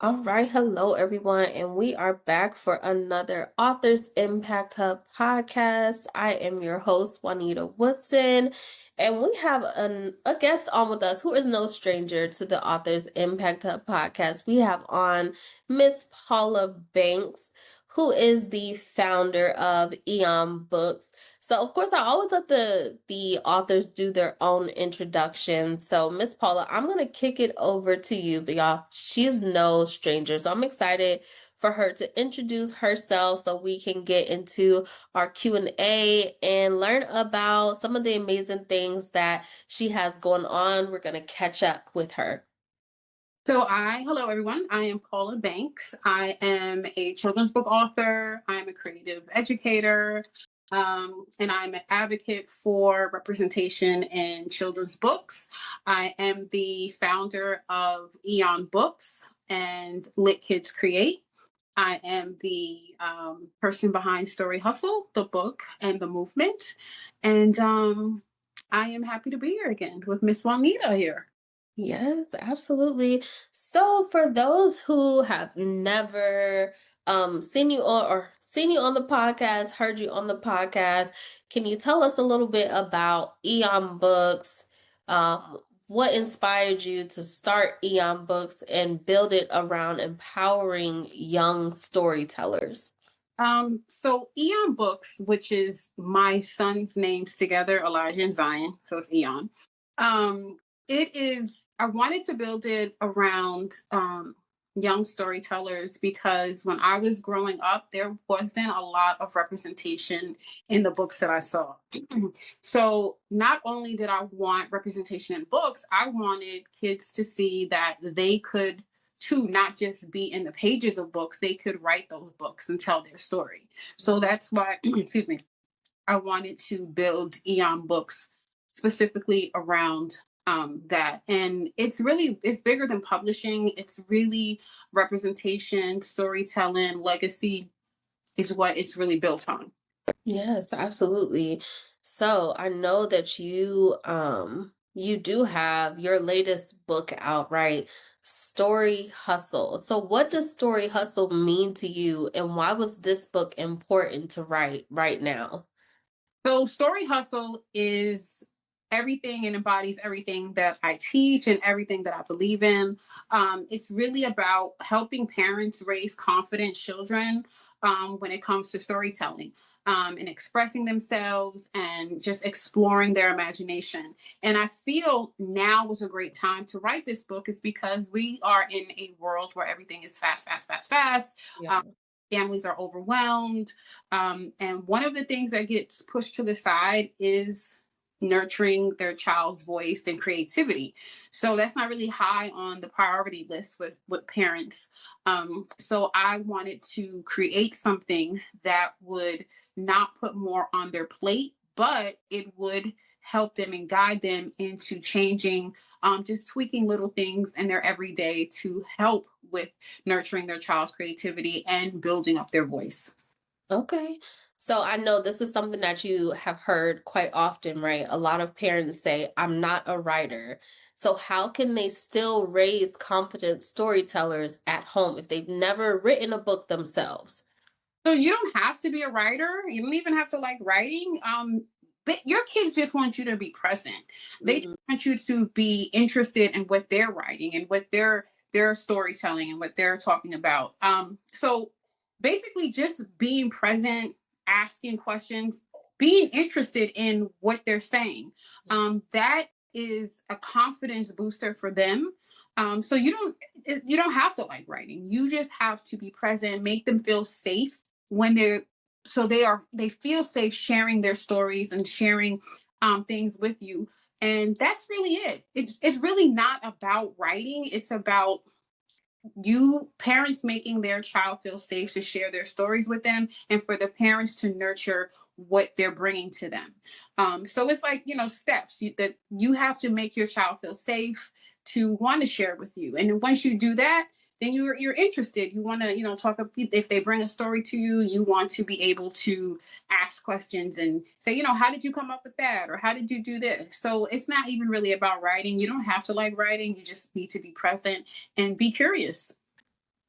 All right, hello everyone, and we are back for another Authors Impact Hub podcast. I am your host, Juanita Woodson, and we have a guest on with us who is no stranger to the Authors Impact Hub podcast. We have on Miss Paula Banks, who is the founder of EION Books. So, of course, I always let the authors do their own introduction. So, Miss Paula, I'm gonna kick it over to you, but y'all, she's no stranger. So I'm excited for her to introduce herself so we can get into our Q&A and learn about some of the amazing things that she has going on. We're gonna catch up with her. Hello everyone. I am Paula Banks. I am a children's book author. I'm a creative educator, and I'm an advocate for representation in children's books. I am the founder of EION Books and LitKids Create. I am the person behind Story Hustle, the book, and the movement. And I am happy to be here again with Miss Juanita here. Yes, absolutely. So for those who have never seen you on or seen you on the podcast, heard you on the podcast, can you tell us a little bit about EION Books? What inspired you to start EION Books and build it around empowering young storytellers? So EION Books, which is my son's names together, Elijah and Zion, so it's EION. I wanted to build it around young storytellers because when I was growing up, there wasn't a lot of representation in the books that I saw. So not only did I want representation in books, I wanted kids to see that they could to not just be in the pages of books, they could write those books and tell their story. So that's why, excuse me, I wanted to build EION Books specifically around that. And it's bigger than publishing. It's really representation, storytelling, legacy is what it's really built on. Yes, absolutely. So I know that you do have your latest book out, right? Story Hustle. So what does Story Hustle mean to you, and why was this book important to write right now? So Story Hustle is everything and embodies everything that I teach and everything that I believe in. It's really about helping parents raise confident children when it comes to storytelling. And expressing themselves and just exploring their imagination. And I feel now was a great time to write this book is because we are in a world where everything is fast, fast, fast, fast. Yeah. Families are overwhelmed. And one of the things that gets pushed to the side is nurturing their child's voice and creativity. So that's not really high on the priority list with parents. So I wanted to create something that would not put more on their plate, but it would help them and guide them into changing, just tweaking little things in their everyday to help with nurturing their child's creativity and building up their voice. Okay. So I know this is something that you have heard quite often, right? A lot of parents say, I'm not a writer. So how can they still raise confident storytellers at home if they've never written a book themselves? So you don't have to be a writer. You don't even have to like writing. But your kids just want you to be present. They just Mhm. want you to be interested in what they're writing and what their storytelling and what they're talking about. So basically just being present, asking questions, being interested in what they're saying. That is a confidence booster for them. So you don't have to like writing. You just have to be present, make them feel safe when they feel safe sharing their stories and sharing things with you, and that's really it. It's really not about writing. It's about you parents making their child feel safe to share their stories with them and for the parents to nurture what they're bringing to them. So it's like, steps that you have to make your child feel safe to want to share with you, and once you do that, then you're interested. You want to talk. If they bring a story to you, you want to be able to ask questions and say, how did you come up with that, or how did you do this? So it's not even really about writing. You don't have to like writing. You just need to be present and be curious.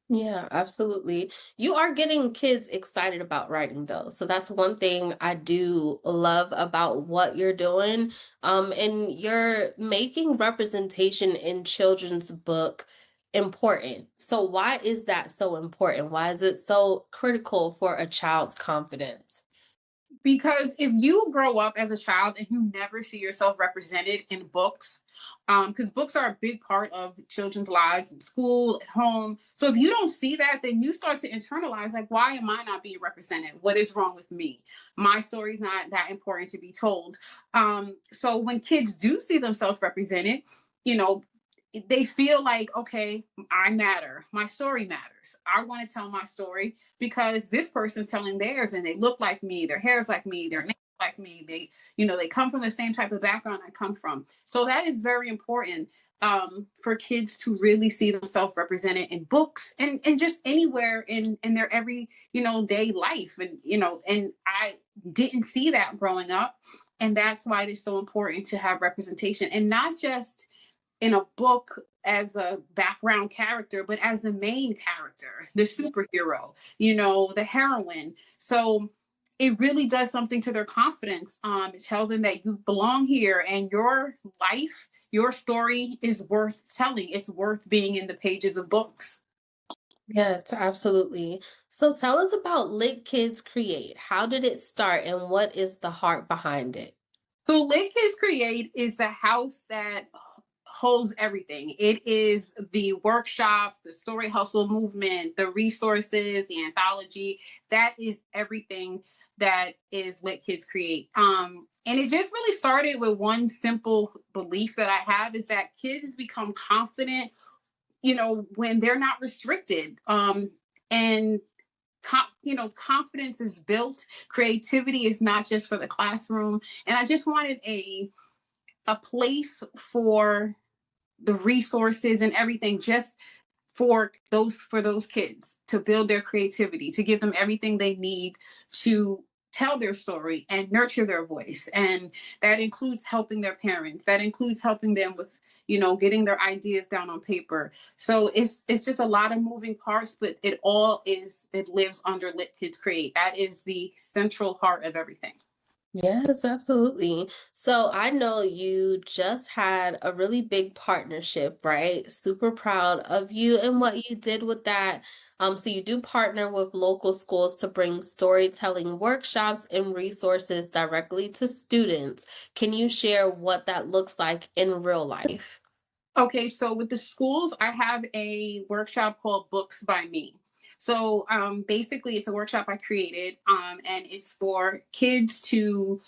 Yeah, absolutely. You are getting kids excited about writing though. So that's one thing I do love about what you're doing. And you're making representation in children's book important. So why is that so important? Why is it so critical for a child's confidence? Because if you grow up as a child and you never see yourself represented in books, because books are a big part of children's lives in school, at home. So if you don't see that, then you start to internalize, like, why am I not being represented? What is wrong with me? My story's not that important to be told. So when kids do see themselves represented, you know, they feel like, okay, I matter. My story matters. I want to tell my story because this person's telling theirs and they look like me, their hair's like me, their nails like me, they come from the same type of background I come from. So that is very important for kids to really see themselves represented in books and just anywhere in their every, day life. And I didn't see that growing up. And that's why it is so important to have representation and not just in a book as a background character, but as the main character, the superhero, the heroine. So it really does something to their confidence. It tells them that you belong here and your life, your story is worth telling. It's worth being in the pages of books. Yes, absolutely. So tell us about Lit Kids Create. How did it start and what is the heart behind it? So LitKids Create is the house that holds everything. It is the workshop, the story hustle movement, the resources, the anthology. That is everything that is LitKids Create. And it just really started with one simple belief that I have is that kids become confident, when they're not restricted. And confidence is built. Creativity is not just for the classroom. And I just wanted a place for the resources and everything just for those kids to build their creativity, to give them everything they need to tell their story and nurture their voice. And that includes helping their parents, that includes helping them with, getting their ideas down on paper. So it's just a lot of moving parts, but it lives under LitKids Create. That is the central heart of everything. Yes, absolutely. So I know you just had a really big partnership, right? Super proud of you and what you did with that. So you do partner with local schools to bring storytelling workshops and resources directly to students. Can you share what that looks like in real life? Okay, so with the schools, I have a workshop called Books by Me. So basically, it's a workshop I created, and it's for kids to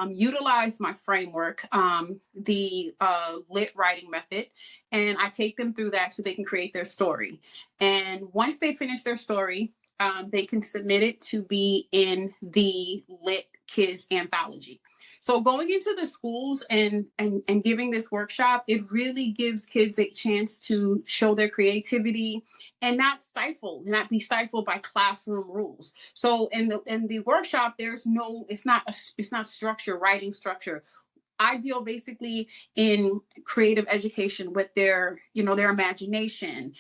utilize my framework, the lit writing method, and I take them through that so they can create their story. And once they finish their story, they can submit it to be in the Lit Kids anthology. So going into the schools and giving this workshop, it really gives kids a chance to show their creativity and not be stifled by classroom rules. So in the workshop, it's not structure, writing structure. I deal basically in creative education with their imagination,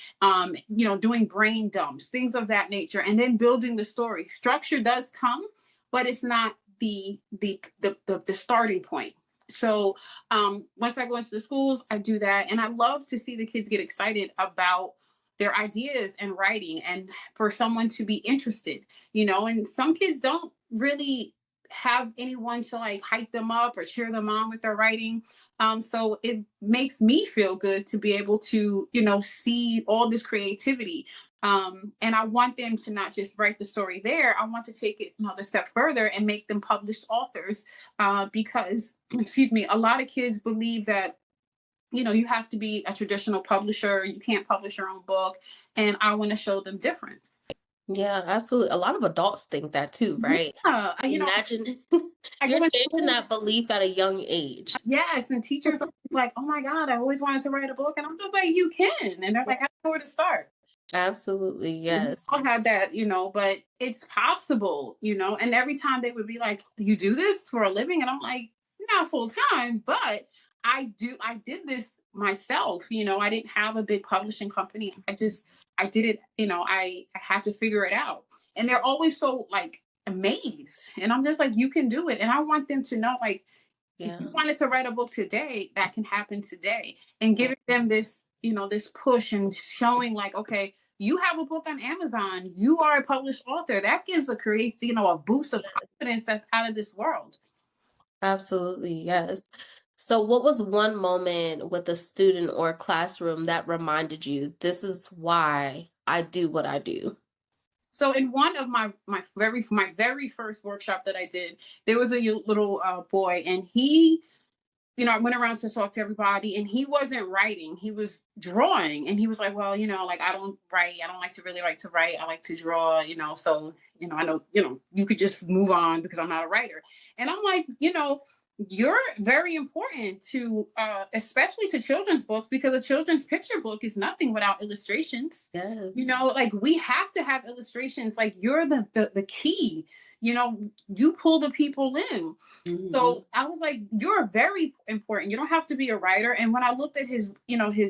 doing brain dumps, things of that nature, and then building the story. Structure does come, but it's not the starting point. So once I go into the schools, I do that, and I love to see the kids get excited about their ideas and writing, and for someone to be interested. And some kids don't really have anyone to like hype them up or cheer them on with their writing. So it makes me feel good to be able to, see all this creativity. And I want them to not just write the story there. I want to take it another step further and make them published authors because, excuse me, a lot of kids believe that you have to be a traditional publisher. You can't publish your own book. And I want to show them different. Yeah, absolutely. A lot of adults think that too, right? Yeah. Imagine I you're go into changing schools. that belief at a young age. Yes, and teachers are like, "Oh my God, I always wanted to write a book," and I'm just like, "You can," and they're like, "I don't know where to start." Absolutely, We yes. all had that, but it's possible, And every time they would be like, "You do this for a living," and I'm like, "Not full time, but I do. I did this myself. I didn't have a big publishing company. I did it, I had to figure it out. And they're always so like amazed. And I'm just like, you can do it. And I want them to know, like, if you Yeah. wanted to write a book today, that can happen today. And Right. giving them this, this push and showing like, okay, you have a book on Amazon, you are a published author. That gives a boost of confidence that's out of this world. Absolutely, yes. So, what was one moment with a student or classroom that reminded you, this is why I do what I do? So in one of my very first workshop that I did, there was a little boy, and he, I went around to talk to everybody, and he wasn't writing, he was drawing. And he was like, well, like, I don't write, I don't like to really write to write, I like to draw, so, I know, you could just move on because I'm not a writer. And I'm like, you're very important to especially to children's books, because a children's picture book is nothing without illustrations. Yes. Like, we have to have illustrations. Like, you're the key. You pull the people in. Mhm. So I was like, you're very important. You don't have to be a writer. And when I looked at his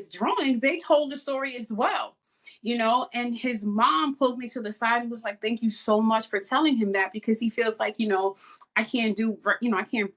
drawings, they told the story as well. And his mom pulled me to the side and was like, thank you so much for telling him that, because he feels like, I can't I can't,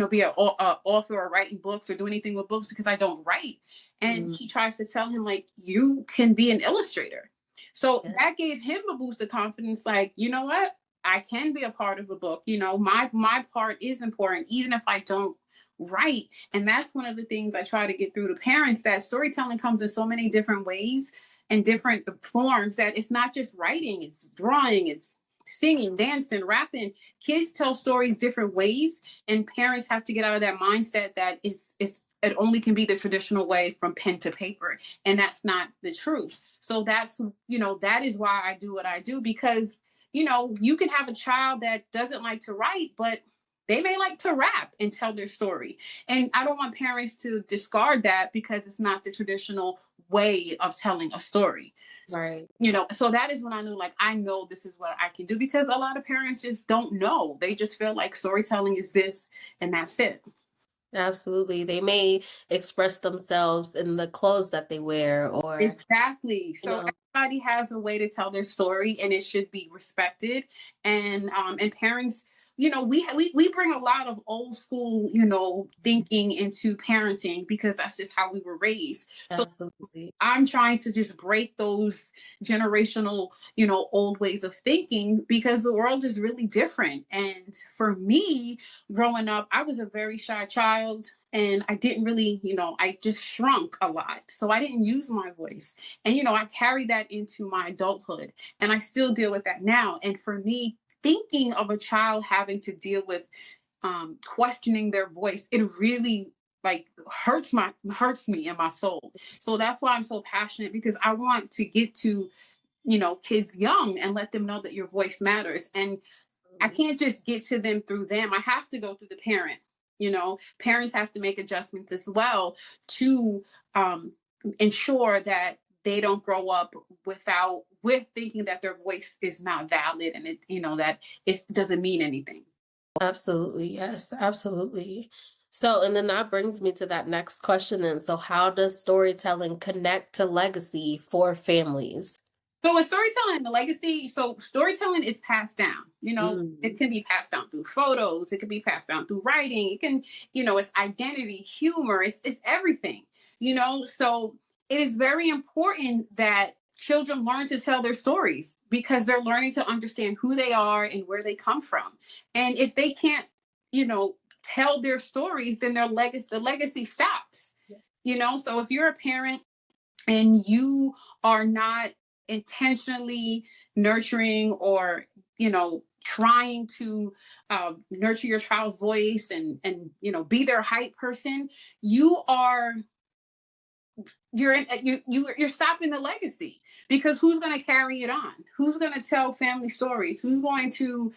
be an author or writing books or do anything with books because I don't write. And Mhm. she tries to tell him, like, you can be an illustrator. So Yeah. that gave him a boost of confidence. Like, you know what? I can be a part of a book. My part is important, even if I don't write. And that's one of the things I try to get through to parents, that storytelling comes in so many different ways and different forms, that it's not just writing, it's drawing, it's singing, dancing, rapping. Kids tell stories different ways, and parents have to get out of that mindset that it only can be the traditional way from pen to paper. And that's not the truth. So that is why I do what I do, because you can have a child that doesn't like to write, but they may like to rap and tell their story. And I don't want parents to discard that because it's not the traditional way of telling a story. Right. So that is when I knew, like, I know this is what I can do, because a lot of parents just don't know. They just feel like storytelling is this and that's it. Absolutely. They may express themselves in the clothes that they wear or, Exactly. you So know, everybody has a way to tell their story, and it should be respected. And parents, we bring a lot of old school, thinking into parenting, because that's just how we were raised. So absolutely. I'm trying to just break those generational, old ways of thinking, because the world is really different. And for me, growing up, I was a very shy child, and I didn't really, I just shrunk a lot. So I didn't use my voice. And, I carried that into my adulthood, and I still deal with that now. And for me, thinking of a child having to deal with questioning their voice, it really like hurts me in my soul. So that's why I'm so passionate, because I want to get to kids young and let them know that your voice matters. And I can't just get to them through them. I have to go through the parent. Parents have to make adjustments as well to um, ensure that they don't grow up with thinking that their voice is not valid, and that it doesn't mean anything. Absolutely. Yes, absolutely. So, and then that brings me to that next question then. So, how does storytelling connect to legacy for families? So with storytelling and the legacy, so storytelling is passed down. It Mm. can be passed down through photos, it can be passed down through writing, it can, it's identity, humor, it's everything. So it is very important that children learn to tell their stories, because they're learning to understand who they are and where they come from. And if they can't, you know, tell their stories, then the legacy stops. So if you're a parent and you are not intentionally nurturing, or trying to nurture your child's voice, and be their hype person, you are you're stopping the legacy, because who's going to carry it on? Who's going to tell family stories? Who's going to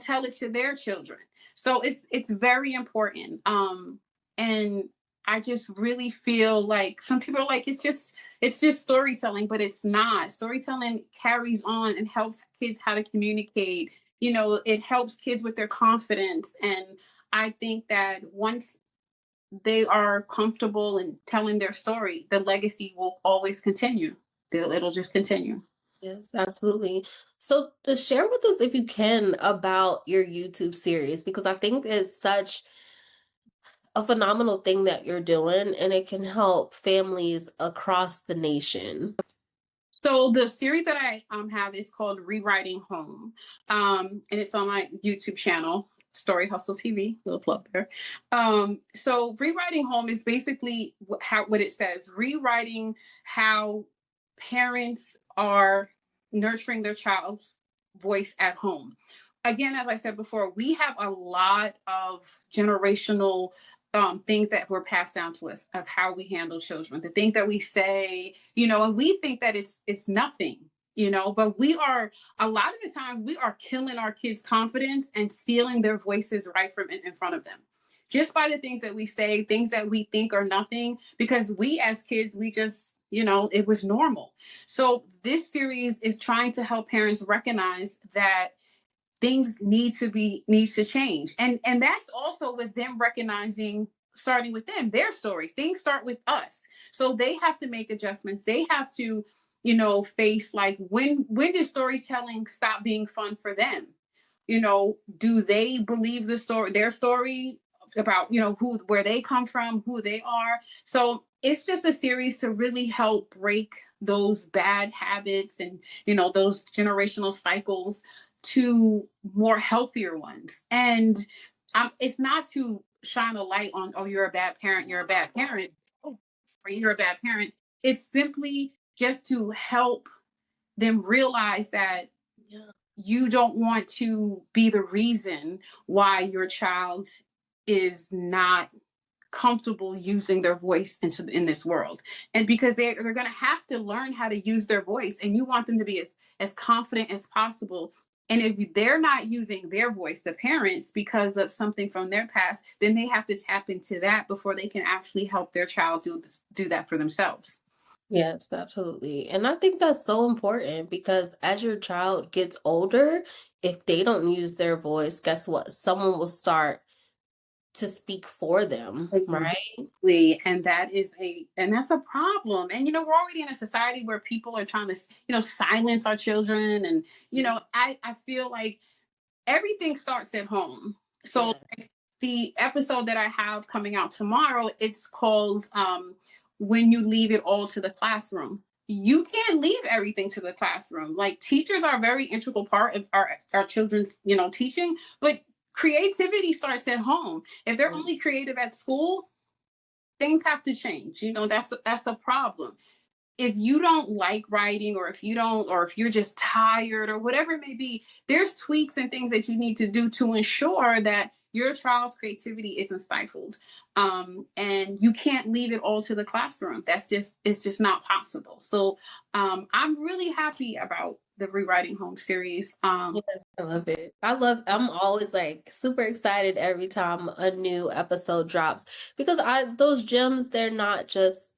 tell it to their children? So it's very important. And I just really feel like some people are like, it's just storytelling, but it's not. Storytelling carries on and helps kids how to communicate. It helps kids with their confidence. And I think that once they are comfortable in telling their story, the legacy will always continue. It'll just continue. Yes, absolutely. So, share with us, if you can, about your YouTube series, because I think it's such a phenomenal thing that you're doing, and it can help families across the nation. So the series that I have is called Rewriting Home, and it's on my YouTube channel, Story Hustle TV. Little plug there. So Rewriting Home is basically what it says: rewriting how parents are nurturing their child's voice at home. Again, as I said before, we have a lot of generational things that were passed down to us of how we handle children, the things that we say, and we think that it's nothing, but we are, a lot of the time we are killing our kids' confidence and stealing their voices right from in front of them. Just by the things that we say, things that we think are nothing, because we as kids, we just, it was normal. So this series is trying to help parents recognize that things needs to change, and that's also with them recognizing, starting with them, their story. Things start with us, so they have to make adjustments. They have to face, like, when does storytelling stop being fun for them? Do they believe their story about where they come from, who they are? So it's just a series to really help break those bad habits and those generational cycles to more healthier ones. And it's not to shine a light on, oh, you're a bad parent, you're a bad parent, oh, sorry, you're a bad parent. It's simply just to help them realize that Yeah. you don't want to be the reason why your child is not comfortable using their voice in this world. And because they're going to have to learn how to use their voice, and you want them to be as confident as possible. And if they're not using their voice, the parents, because of something from their past, then they have to tap into that before they can actually help their child do that for themselves. Yes, absolutely. And I think that's so important because as your child gets older, if they don't use their voice, guess what? Someone will start to speak for them, right? Exactly. And that's a problem. And we're already in a society where people are trying to, silence our children. And, I feel like everything starts at home. So, Yeah. like, the episode that I have coming out tomorrow, it's called When You Leave It All to the Classroom. You can't leave everything to the classroom. Like, teachers are a very integral part of our children's, teaching, but creativity starts at home. If they're Mm. only creative at school, things have to change. That's a problem. If you don't like writing, or if you're just tired or whatever it may be, there's tweaks and things that you need to do to ensure that your child's creativity isn't stifled. And you can't leave it all to the classroom. It's just not possible. So I'm really happy about the Rewriting Home series. Yes, I love it. I'm always like super excited every time a new episode drops because those gems, they're not just,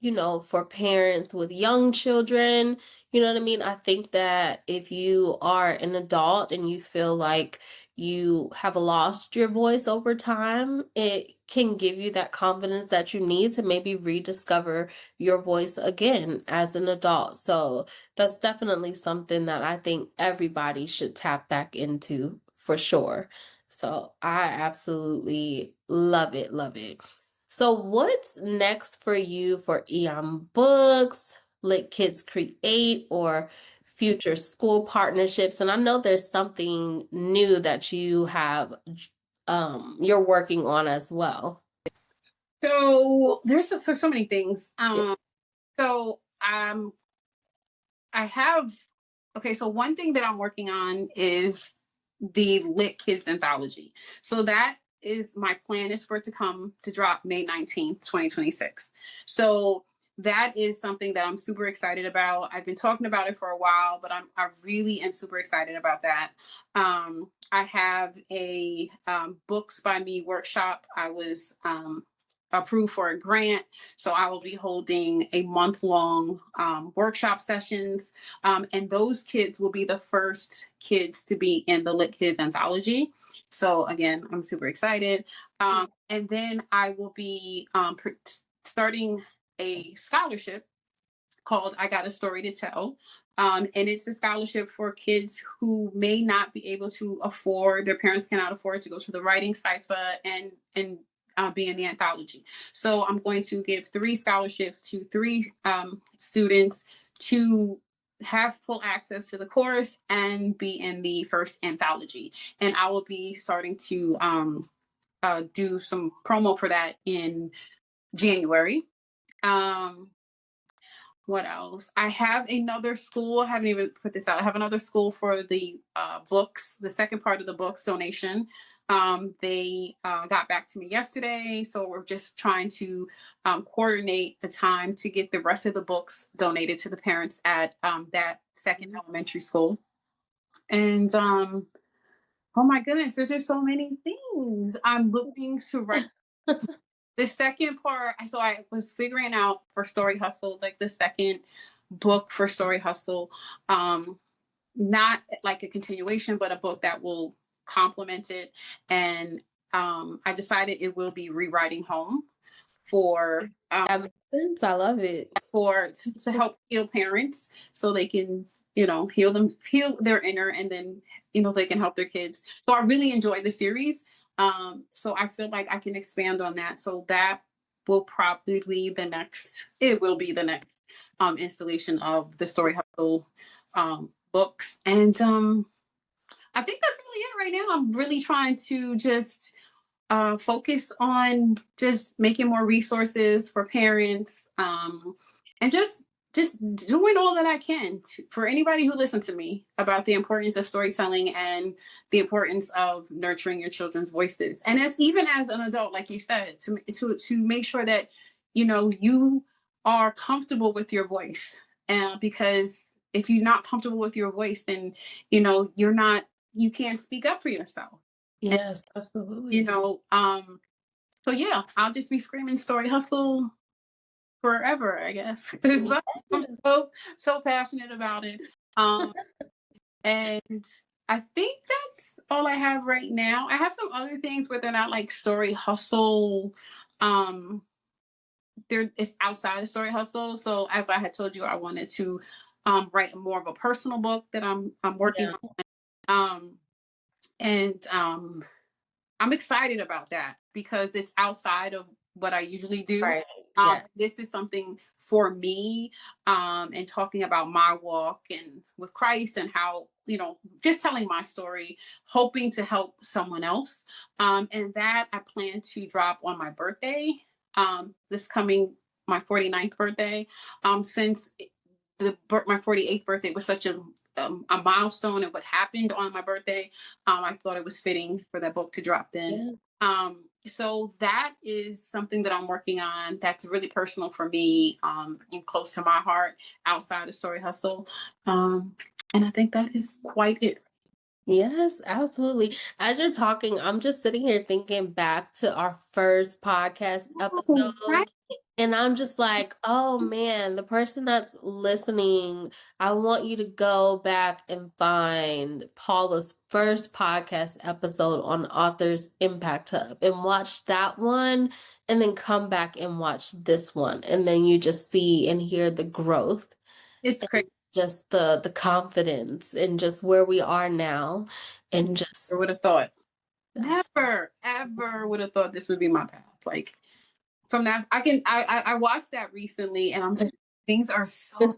for parents with young children. You know what I mean? I think that if you are an adult and you feel like you have lost your voice over time, it can give you that confidence that you need to maybe rediscover your voice again as an adult. So, that's definitely something that I think everybody should tap back into for sure. So I absolutely love it, love it. So what's next for you for EION Books, LitKids Create, or future school partnerships? And I know there's something new that you have you're working on as well. So there's so many things. Yeah. So I have, okay, so one thing that I'm working on is the Lit Kids Anthology. So that is my plan, is for it to drop May 19th, 2026. So that is something that I'm super excited about. I've been talking about it for a while, but I really am super excited about that. I have a Books by Me workshop. I was approved for a grant, so I will be holding a month-long workshop sessions, and those kids will be the first kids to be in the Lit Kids Anthology. So again, I'm super excited. And then I will be starting a scholarship called I Got a Story to Tell. And it's a scholarship for kids who may not be able to afford, their parents cannot afford to go to the writing cipher and be in the anthology. So I'm going to give 3 scholarships to 3 students to have full access to the course and be in the first anthology. And I will be starting to do some promo for that in January. Um, what else? I have another school. I haven't even put this out. I have another school for the books, the second part of the books donation. They got back to me yesterday, so we're just trying to coordinate a time to get the rest of the books donated to the parents at that second elementary school. And oh my goodness, there's just so many things I'm looking to write. The second part, so I was figuring out for Story Hustle, like the second book for Story Hustle, not like a continuation, but a book that will complement it. And I decided it will be Rewriting Home for That makes sense. I love it. to help heal parents so they can heal their inner, and then they can help their kids. So I really enjoyed the series, so I feel like I can expand on that. So that will probably be the next installation of the Story Hustle books. And I think that's really it right now. I'm really trying to just focus on just making more resources for parents, and just doing all that I can for anybody who listens to me about the importance of storytelling and the importance of nurturing your children's voices. And even as an adult, like you said, to make sure that you are comfortable with your voice, because if you're not comfortable with your voice, then you can't speak up for yourself. Yes, you absolutely. know um so yeah, I'll just be screaming Story Hustle forever, I guess, because I'm Yes. so passionate about it. um and I think that's all I have right now. I have some other things, but they're not like Story Hustle. um it's outside of Story Hustle. So as I had told you, I wanted to write more of a personal book that I'm working Yeah. on. And I'm excited about that because it's outside of what I usually do. Right. Yeah. This is something for me, and talking about my walk and with Christ, and how, just telling my story, hoping to help someone else. And that I plan to drop on my birthday, this coming, my 49th birthday. Since my 48th birthday was such a milestone and what happened on my birthday, I thought it was fitting for that book to drop then. Yeah. So that is something that I'm working on that's really personal for me, and close to my heart outside of Story Hustle. And I think that is quite it. Yes, absolutely. As you're talking, I'm just sitting here thinking back to our first podcast Oh, right? episode. And I'm just like, oh man, the person that's listening, I want you to go back and find Paula's first podcast episode on Authors Impact Hub and watch that one, and then come back and watch this one. And then you just see and hear the growth, It's crazy. just the confidence, and just where we are now, and I just would have thought. Never, ever would have thought this would be my path. Like, from that, I watched that recently, and I'm just, things are so,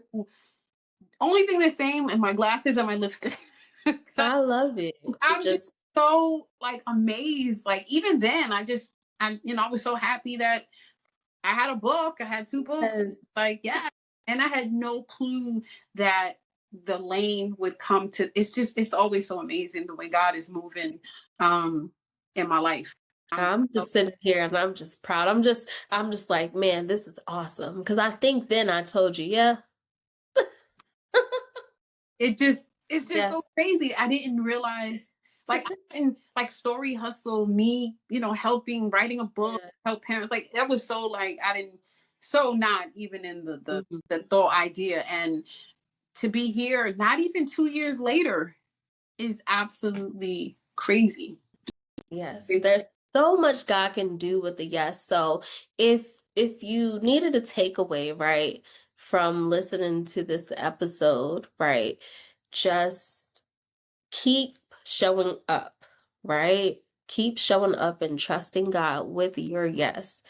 only thing the same in my glasses and my lipstick. I love it to I'm just just so like amazed. Like, even then, I was so happy that I had a book. I had 2 books. yes. Like, yeah, and I had no clue that the lane would come to. It's always so amazing the way God is moving, um, in my life. I'm I'm so, just sitting here and I'm just proud. I'm just like, man, this is awesome. Because I think then I told you, yeah, it's just yeah, so crazy. I didn't realize, like, I didn't like Story Hustle, me, helping writing a book, yeah. help parents. Like, that was so, like, I didn't, so not even in Mhm. the thought idea. And to be here not even 2 years later is absolutely crazy. Yes, It's there's so much God can do with a yes. So if you needed a takeaway, right, from listening to this episode, right, just keep showing up, right? Keep showing up and trusting God with your yes.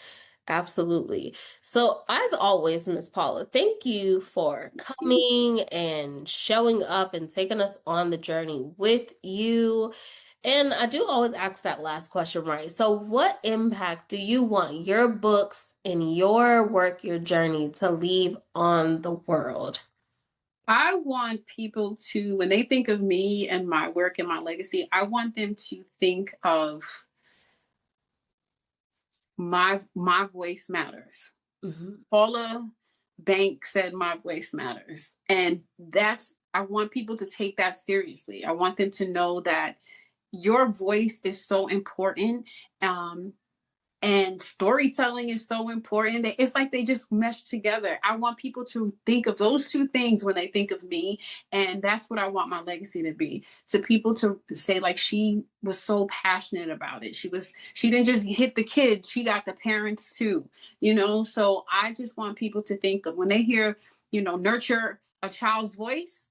Absolutely. So, as always, Miss Paula, thank you for coming and showing up and taking us on the journey with you. And I do always ask that last question, right? So, what impact do you want your books and your work, your journey to leave on the world? I want people to, when they think of me and my work and my legacy, I want them to think of my voice matters. Mhm. Paula Banks said my voice matters. And I want people to take that seriously. I want them to know that your voice is so important. Um, and storytelling is so important that it's like they just mesh together. I want people to think of those two things when they think of me, and that's what I want my legacy to be. To people to say like she was so passionate about it. She didn't just hit the kids, she got the parents too, So I just want people to think of when they hear, nurture a child's voice,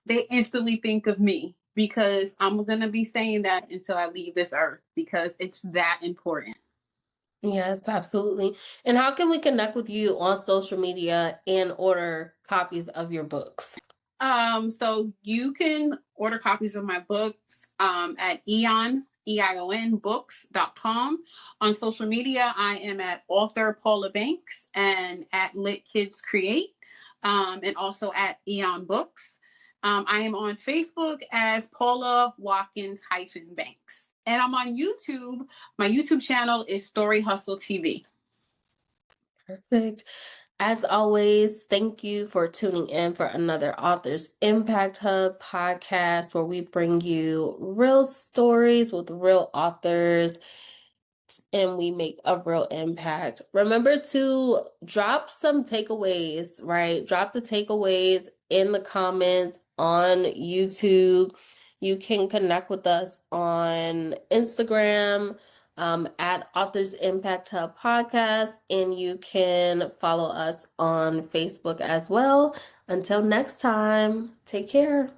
they instantly think of me because I'm going to be saying that until I leave this earth because it's that important. Yes, absolutely. And how can we connect with you on social media and order copies of your books? So you can order copies of my books at EION Books.com. On social media, I am at author Paula Banks and at LitKids Create, and also at EION Books. I am on Facebook as Paula Watkins Banks. And I'm on YouTube. My YouTube channel is Story Hustle TV. Perfect. As always, thank you for tuning in for another Authors Impact Hub podcast where we bring you real stories with real authors and we make a real impact. Remember to drop some takeaways, right? Drop the takeaways in the comments on YouTube. You can connect with us on Instagram at Authors Impact Hub Podcast, and you can follow us on Facebook as well. Until next time, take care.